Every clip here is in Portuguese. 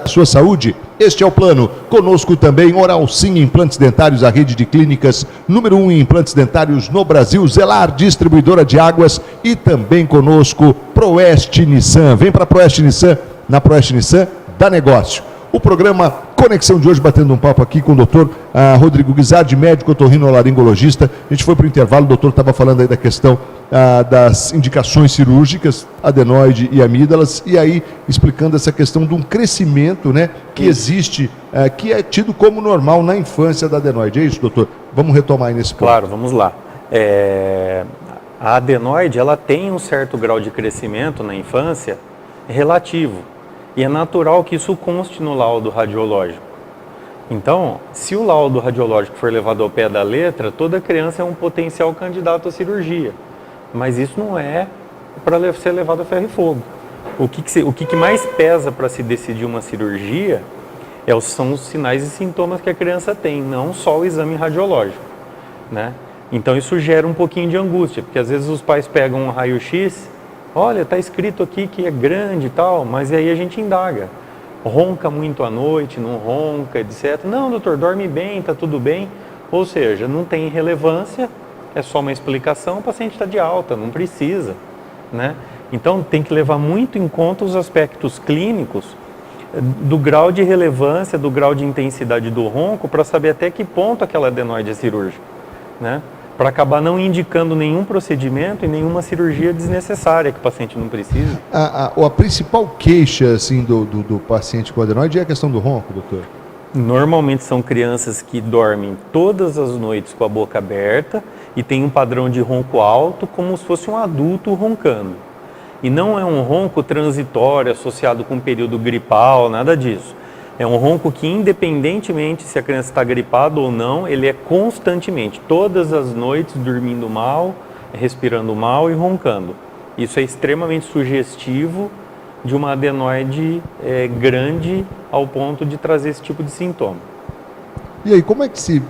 sua saúde, este é o plano. Conosco também Oral Sim Implantes Dentários, a rede de clínicas número 1 em implantes dentários no Brasil, Zelar, distribuidora de águas, e também conosco Proeste Nissan. Vem para Proeste Nissan, na Proeste Nissan dá negócio. O programa Conexão de hoje, batendo um papo aqui com o doutor Rodrigo Guizardi, médico otorrinolaringologista. A gente foi para o intervalo, o doutor estava falando aí da questão das indicações cirúrgicas, adenoide e amígdalas, e aí explicando essa questão de um crescimento, né, que existe, que é tido como normal na infância da adenoide. É isso, doutor? Vamos retomar aí nesse ponto. Claro, vamos lá. A adenoide, ela tem um certo grau de crescimento na infância relativo. E é natural que isso conste no laudo radiológico. Então, se o laudo radiológico for levado ao pé da letra, toda criança é um potencial candidato à cirurgia. Mas isso não é para ser levado a ferro e fogo. O que mais pesa para se decidir uma cirurgia são os sinais e sintomas que a criança tem, não só o exame radiológico, né? Então isso gera um pouquinho de angústia, porque às vezes os pais pegam um raio-x, olha, está escrito aqui que é grande e tal, mas aí a gente indaga. Ronca muito à noite, não ronca, etc. Não, doutor, dorme bem, está tudo bem. Ou seja, não tem relevância, é só uma explicação, o paciente está de alta, não precisa, né? Então tem que levar muito em conta os aspectos clínicos do grau de relevância, do grau de intensidade do ronco, para saber até que ponto aquela adenoide é cirúrgica, né? Para acabar não indicando nenhum procedimento e nenhuma cirurgia desnecessária que o paciente não precisa. A principal queixa assim, do paciente com adenoide é a questão do ronco, doutor? Normalmente são crianças que dormem todas as noites com a boca aberta e tem um padrão de ronco alto, como se fosse um adulto roncando. E não é um ronco transitório, associado com um período gripal, nada disso. É um ronco que, independentemente se a criança está gripada ou não, ele é constantemente, todas as noites, dormindo mal, respirando mal e roncando. Isso é extremamente sugestivo de uma adenoide grande ao ponto de trazer esse tipo de sintoma. E aí, como é que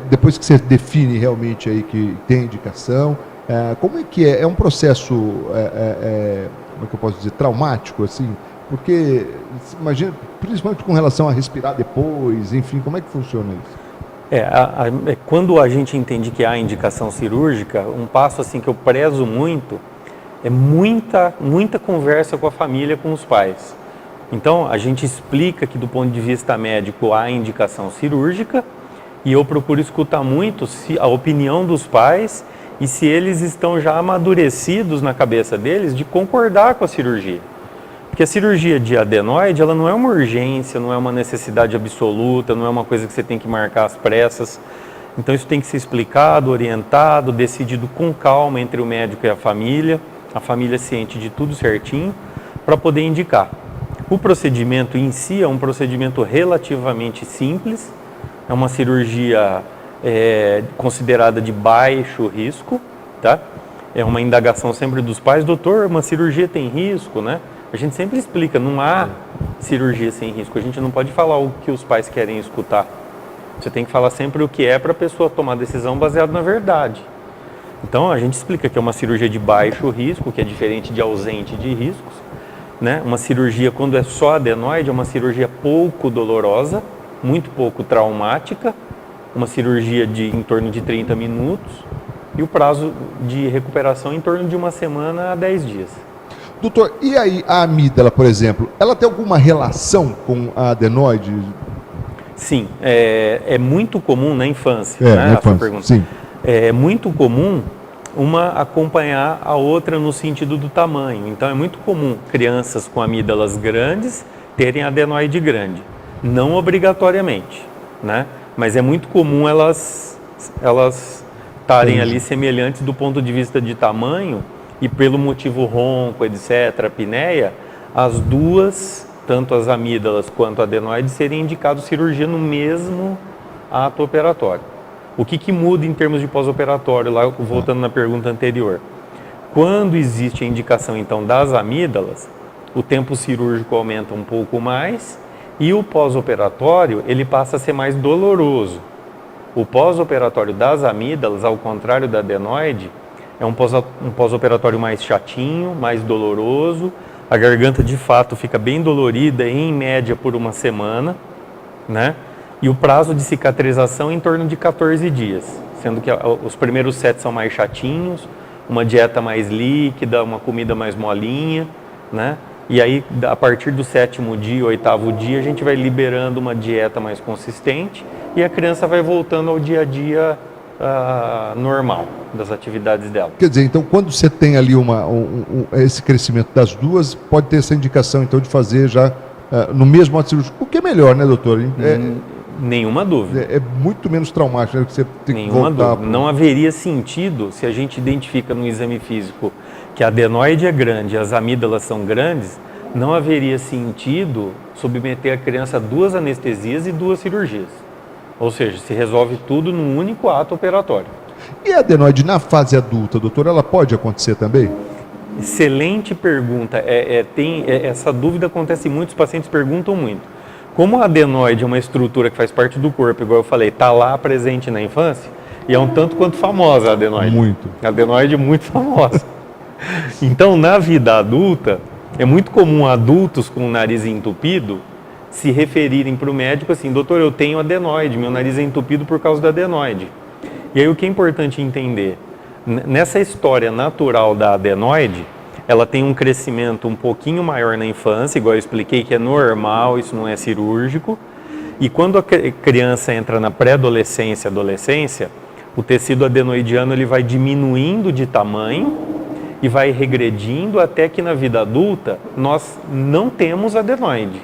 depois que você define realmente aí que tem indicação, como é que é? É um processo, como é que eu posso dizer, traumático, assim? Porque, imagina, principalmente com relação a respirar depois, enfim, como é que funciona isso? Quando a gente entende que há indicação cirúrgica, um passo assim que eu prezo muito é muita conversa com a família, com os pais. Então, a gente explica que do ponto de vista médico há indicação cirúrgica e eu procuro escutar muito a opinião dos pais e se eles estão já amadurecidos na cabeça deles de concordar com a cirurgia. Porque a cirurgia de adenoide, ela não é uma urgência, não é uma necessidade absoluta, não é uma coisa que você tem que marcar às pressas. Então isso tem que ser explicado, orientado, decidido com calma entre o médico e a família ciente de tudo certinho, para poder indicar. O procedimento em si é um procedimento relativamente simples, é uma cirurgia considerada de baixo risco, tá? É uma indagação sempre dos pais, doutor, uma cirurgia tem risco, né? A gente sempre explica, não há cirurgia sem risco, a gente não pode falar o que os pais querem escutar. Você tem que falar sempre o que é para a pessoa tomar decisão baseada na verdade. Então a gente explica que é uma cirurgia de baixo risco, que é diferente de ausente de riscos, né? Uma cirurgia, quando é só adenoide, é uma cirurgia pouco dolorosa, muito pouco traumática, uma cirurgia em torno de 30 minutos e o prazo de recuperação em torno de 1 semana a 10 dias. Doutor, e aí a amígdala, por exemplo, ela tem alguma relação com a adenoide? Sim, é muito comum na infância, né? Na infância, pergunta. Sim. É muito comum uma acompanhar a outra no sentido do tamanho. Então é muito comum crianças com amígdalas grandes terem adenoide grande. Não obrigatoriamente, né? Mas é muito comum elas estarem ali semelhantes do ponto de vista de tamanho e pelo motivo ronco, etc., apneia, as duas, tanto as amígdalas quanto a adenoide, serem indicados cirurgia no mesmo ato operatório. O que muda em termos de pós-operatório, lá voltando na pergunta anterior? Quando existe a indicação, então, das amígdalas, o tempo cirúrgico aumenta um pouco mais e o pós-operatório, ele passa a ser mais doloroso. O pós-operatório das amígdalas, ao contrário da adenoide, é um pós-operatório mais chatinho, mais doloroso, A garganta de fato fica bem dolorida, em média por uma semana, né? E o prazo de cicatrização é em torno de 14 dias, sendo que os primeiros 7 são mais chatinhos, uma dieta mais líquida, uma comida mais molinha, né? E aí, a partir do 7º dia, 8º dia, a gente vai liberando uma dieta mais consistente e a criança vai voltando ao dia a dia normal das atividades dela. Quer dizer, então, quando você tem ali esse crescimento das duas, pode ter essa indicação, então, de fazer já no mesmo ato cirúrgico. O que é melhor, né, doutor? Nenhuma dúvida. É muito menos traumático, né, que você tem Nenhuma que voltar. Dúvida. Não haveria sentido se a gente identifica no exame físico que a adenoide é grande e as amígdalas são grandes, não haveria sentido submeter a criança a 2 anestesias e 2 cirurgias. Ou seja, se resolve tudo num único ato operatório. E a adenoide na fase adulta, doutor, ela pode acontecer também? Excelente pergunta. Essa dúvida acontece muito, os pacientes perguntam muito. Como a adenoide é uma estrutura que faz parte do corpo, igual eu falei, está lá presente na infância, e é um tanto quanto famosa a adenoide. Muito. A adenoide é muito famosa. Então, na vida adulta, é muito comum adultos com o nariz entupido se referirem para o médico assim: doutor, eu tenho adenoide, meu nariz é entupido por causa da adenoide. E aí o que é importante entender? Nessa história natural da adenoide, ela tem um crescimento um pouquinho maior na infância, igual eu expliquei, que é normal, isso não é cirúrgico. E quando a criança entra na pré-adolescência, adolescência, o tecido adenoidiano ele vai diminuindo de tamanho e vai regredindo até que na vida adulta nós não temos adenoide.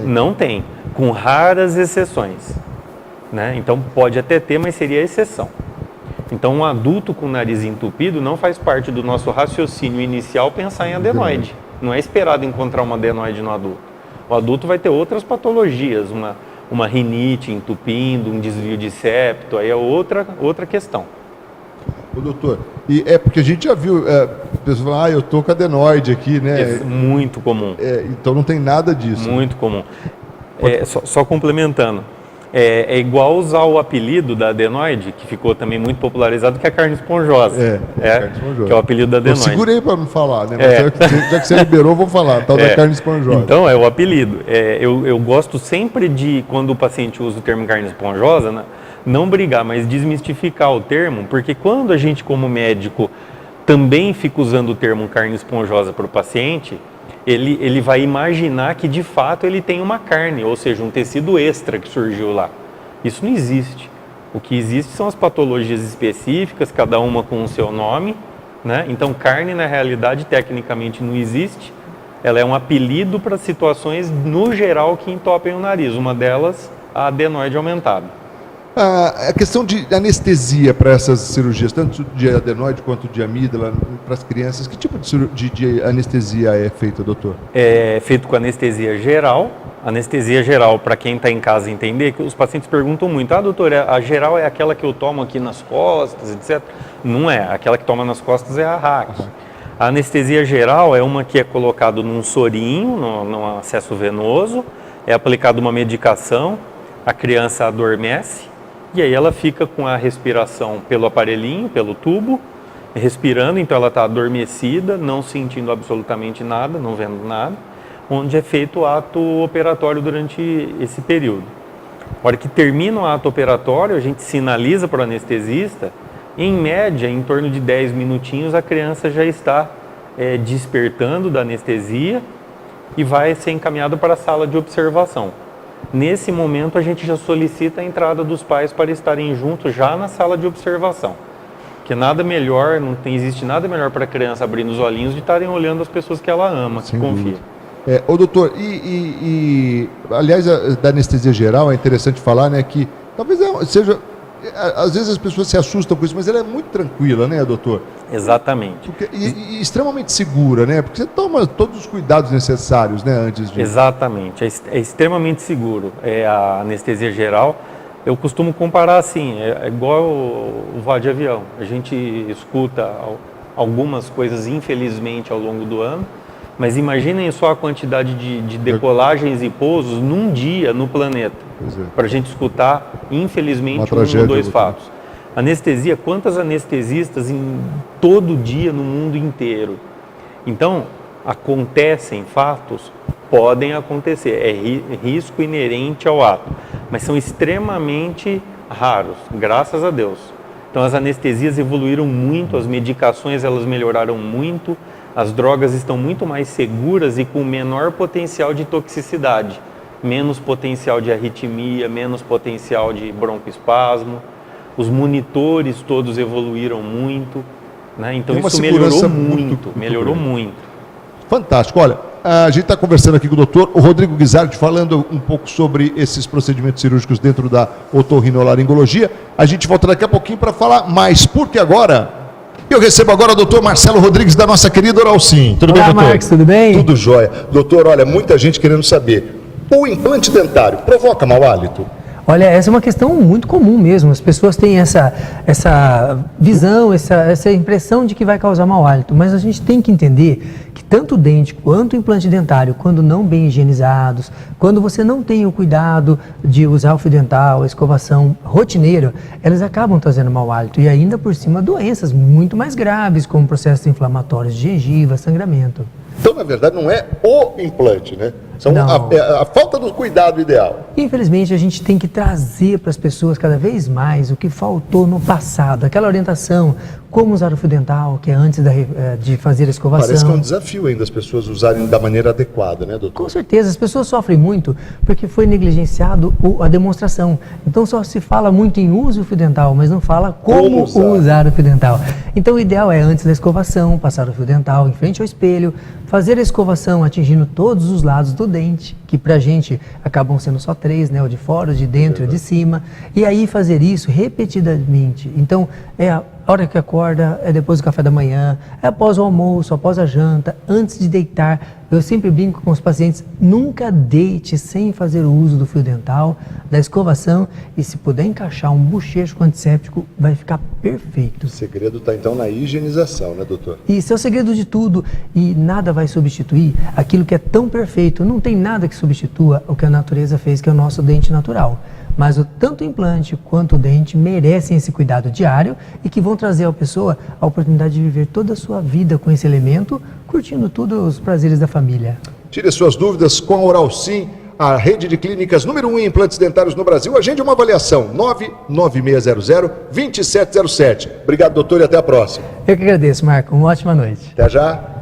Não tem, com raras exceções, né? Então pode até ter, mas seria exceção. Então um adulto com nariz entupido não faz parte do nosso raciocínio inicial pensar em adenoide. Não é esperado encontrar uma adenoide no adulto. O adulto vai ter outras patologias, uma rinite entupindo, um desvio de septo, aí é outra questão. Ô, doutor, e é porque a gente já viu pessoas falando, eu tô com adenoide aqui, né? É muito comum. Então não tem nada disso. Muito comum. Só complementando, é igual usar o apelido da adenoide, que ficou também muito popularizado, que é a carne esponjosa. Carne esponjosa. Que é o apelido da adenoide. Eu segurei para não falar, né? Mas já que você liberou, vou falar, tal da carne esponjosa. Então, é o apelido. Eu gosto sempre de, quando o paciente usa o termo carne esponjosa, né, não brigar, mas desmistificar o termo, porque quando a gente, como médico, também fica usando o termo carne esponjosa para o paciente, ele vai imaginar que de fato ele tem uma carne, ou seja, um tecido extra que surgiu lá. Isso não existe. O que existe são as patologias específicas, cada uma com o seu nome, né? Então carne na realidade tecnicamente não existe, ela é um apelido para situações no geral que entopem o nariz, uma delas a adenoide aumentada. A questão de anestesia para essas cirurgias, tanto de adenoide quanto de amígdala, para as crianças, que tipo de anestesia é feita, doutor? É feito com anestesia geral. Anestesia geral, para quem está em casa entender, que os pacientes perguntam muito, doutor, a geral é aquela que eu tomo aqui nas costas, etc. Não é, aquela que toma nas costas é a RAC. A anestesia geral é uma que é colocado num sorinho, num acesso venoso, é aplicada uma medicação, a criança adormece, e aí ela fica com a respiração pelo aparelhinho, pelo tubo, respirando, então ela está adormecida, não sentindo absolutamente nada, não vendo nada, onde é feito o ato operatório durante esse período. Na hora que termina o ato operatório, a gente sinaliza para o anestesista, em média, em torno de 10 minutinhos, a criança já está despertando da anestesia e vai ser encaminhada para a sala de observação. Nesse momento, a gente já solicita a entrada dos pais para estarem juntos já na sala de observação. Porque nada melhor, existe nada melhor para a criança abrir os olhinhos de estarem olhando as pessoas que ela ama, que confia. Ô doutor, aliás, da anestesia geral é interessante falar, né, que talvez seja, às vezes as pessoas se assustam com isso, mas ela é muito tranquila, né, doutor? Exatamente. E extremamente segura, né? Porque você toma todos os cuidados necessários, né, antes de... Exatamente, é extremamente seguro. A anestesia geral, eu costumo comparar assim, é igual o voo de avião. A gente escuta algumas coisas, infelizmente, ao longo do ano, mas imaginem só a quantidade de decolagens e pousos num dia no planeta, para a gente escutar, infelizmente, um ou dois fatos. Anestesia, quantas anestesistas em todo dia no mundo inteiro? Então, acontecem fatos, podem acontecer, é risco inerente ao ato, mas são extremamente raros, graças a Deus. Então as anestesias evoluíram muito, as medicações elas melhoraram muito, as drogas estão muito mais seguras e com menor potencial de toxicidade, menos potencial de arritmia, menos potencial de broncoespasmo, os monitores todos evoluíram muito, né? Então isso melhorou muito. Fantástico. Olha, a gente está conversando aqui com o doutor Rodrigo Guizardi, falando um pouco sobre esses procedimentos cirúrgicos dentro da otorrinolaringologia. A gente volta daqui a pouquinho para falar mais, porque agora eu recebo agora o doutor Marcelo Rodrigues, da nossa querida Oralsim. Tudo bem, doutor? Marcos, tudo bem? Tudo jóia. Doutor, olha, muita gente querendo saber, o implante dentário provoca mau hálito? Olha, essa é uma questão muito comum mesmo. As pessoas têm essa visão, essa impressão de que vai causar mau hálito. Mas a gente tem que entender que tanto o dente quanto o implante dentário, quando não bem higienizados, quando você não tem o cuidado de usar o fio dental, a escovação rotineira, elas acabam trazendo mau hálito. E ainda por cima doenças muito mais graves, como processos inflamatórios de gengiva, sangramento. Então, na verdade, não é o implante, né? São a falta do cuidado ideal. Infelizmente, a gente tem que trazer para as pessoas cada vez mais o que faltou no passado. Aquela orientação, como usar o fio dental, que é antes de fazer a escovação. Parece que é um desafio ainda as pessoas usarem da maneira adequada, né, doutor? Com certeza, as pessoas sofrem muito porque foi negligenciado a demonstração. Então, só se fala muito em use o fio dental, mas não fala como usar o fio dental. Então, o ideal é antes da escovação, passar o fio dental em frente ao espelho, fazer a escovação atingindo todos os lados do dente, que pra gente acabam sendo só 3, né? O de fora, o de dentro e o de cima. E aí fazer isso repetidamente. Então, é a hora que acorda, é depois do café da manhã, é após o almoço, após a janta, antes de deitar. Eu sempre brinco com os pacientes, nunca deite sem fazer o uso do fio dental, da escovação, e se puder encaixar um bochecho com antisséptico, vai ficar perfeito. O segredo está então na higienização, né, doutor? Isso é o segredo de tudo, e nada vai substituir aquilo que é tão perfeito. Não tem nada que substitua o que a natureza fez, que é o nosso dente natural. Mas tanto o implante quanto o dente merecem esse cuidado diário e que vão trazer à pessoa a oportunidade de viver toda a sua vida com esse elemento, curtindo todos os prazeres da família. Tire suas dúvidas com a Oralsim, a rede de clínicas número 1 em implantes dentários no Brasil. Agende uma avaliação, 99600-2707. Obrigado, doutor, e até a próxima. Eu que agradeço, Marco. Uma ótima noite. Até já.